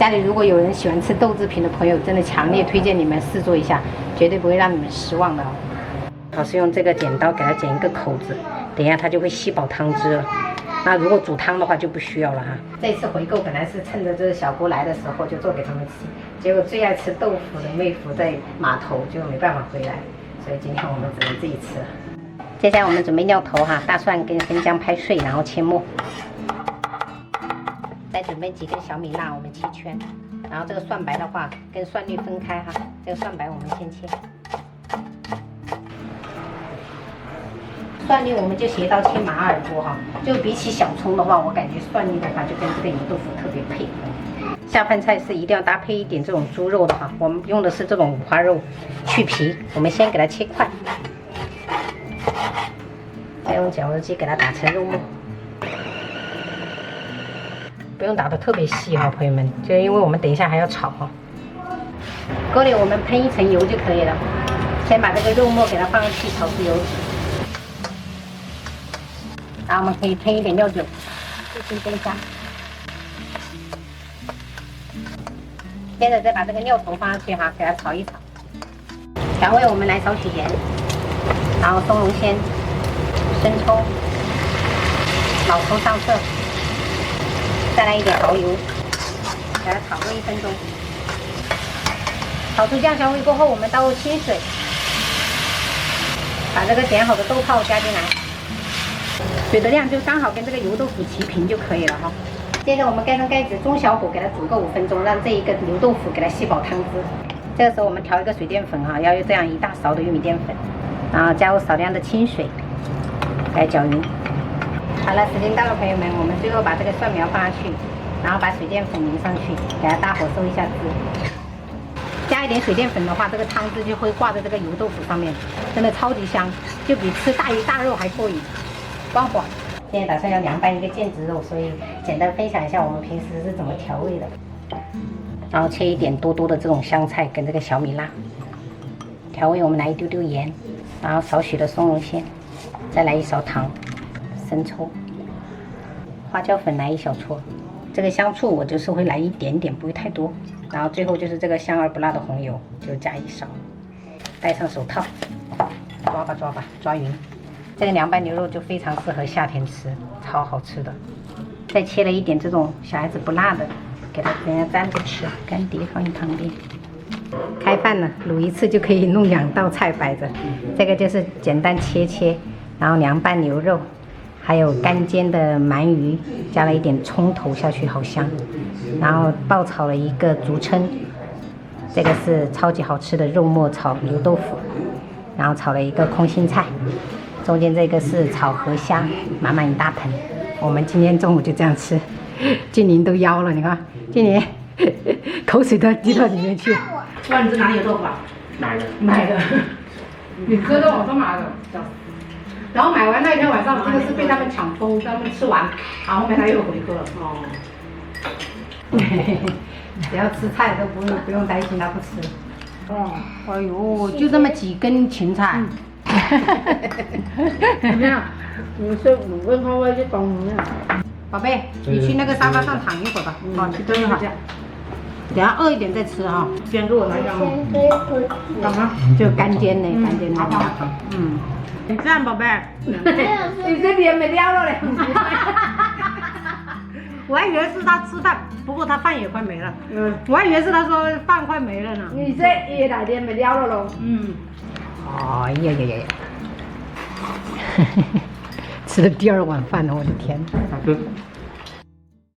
家里如果有人喜欢吃豆制品的朋友，真的强烈推荐你们试做一下，绝对不会让你们失望的哦。老师用这个剪刀给它剪一个口子，等一下它就会吸饱汤汁了。那如果煮汤的话就不需要了哈。这次回购本来是趁着这个小姑来的时候就做给他们吃，结果最爱吃豆腐的妹夫在码头就没办法回来，所以今天我们只能自己吃了。接下来我们准备料头哈，大蒜跟生姜拍碎，然后切末。再准备几根小米辣，我们切圈。然后这个蒜白的话，跟蒜粒分开哈。这个蒜白我们先切，蒜粒我们就斜刀切马耳朵哈。就比起小葱的话，我感觉蒜粒的话就跟这个油豆腐特别配。下饭菜是一定要搭配一点这种猪肉的哈，我们用的是这种五花肉，去皮，我们先给它切块，再用绞肉机给它打成肉末。不用打得特别细哈，朋友们，就因为我们等一下还要炒哈。锅里我们喷一层油就可以了，先把这个肉末给它放上去炒出油脂，然后我们可以喷一点料酒，进行煸香。接着再把这个料头放上去哈，给它炒一炒。调味我们来少许盐，然后松茸鲜、生抽、老抽上色。再来一点蚝油，给它炒个1分钟。炒出酱香味过后，我们倒入清水，把这个剪好的豆泡加进来，水的量就刚好跟这个油豆腐齐平就可以了哈。接着我们盖上盖子，中小火给它煮个5分钟，让这一个油豆腐给它吸饱汤汁。这个时候我们调一个水淀粉哈，要有这样1大勺的玉米淀粉，然后加入少量的清水，来搅匀。好了，时间到了，朋友们，我们最后把这个蒜苗放上去，然后把水淀粉淋上去，给它大火收一下汁。加一点水淀粉的话，这个汤汁就会挂在这个油豆腐上面，真的超级香，就比吃大鱼大肉还过瘾。关火。今天打算要凉拌一个腱子肉，所以简单分享一下我们平时是怎么调味的。然后切一点多多的这种香菜跟这个小米辣。调味我们来一丢丢盐，然后少许的松茸鲜，再来1勺糖。生抽、花椒粉来1小撮，这个香醋我就是会来一点点，不会太多。然后最后就是这个香而不辣的红油，就加1勺。戴上手套，抓吧抓吧，抓匀。这个凉拌牛肉就非常适合夏天吃，超好吃的。再切了一点这种小孩子不辣的，给它人家蘸着吃，干碟放在旁边。开饭了，卤一次就可以弄2道菜摆着。这个就是简单切，然后凉拌牛肉。还有干煎的鳗鱼，加了一点葱头下去，好香。然后爆炒了一个竹蛏，这个是超级好吃的肉末炒油豆腐。然后炒了一个空心菜，中间这个是炒河虾，满满1大盆。我们今天中午就这样吃，静宁都腰了，你看，静宁口水都要滴到里面去。哇，你这哪里有豆腐啊？买的。你哥在网上买的。然后买完那一天晚上，这个是被他们抢疯，他们吃完，然后后面他又回客了。哦。只要吃菜都不用担心他不吃。哦，哎呦，就这么几根芹菜。怎么样？你是5分钟我就懂了。宝贝，你去那个沙发上躺一会儿吧。好，去蹲一会儿。等下饿一点再吃啊。先给我来点。干嘛？就干煎的，干煎的。嗯。你这样，宝贝。你这脸没撩了嘞！我还以为是他吃饭，不过他饭也快没了。我还以为是他说饭快没了呢。你这也来点没撩了喽。哎呀呀呀呀！吃了第2碗饭了，我的天！好吃。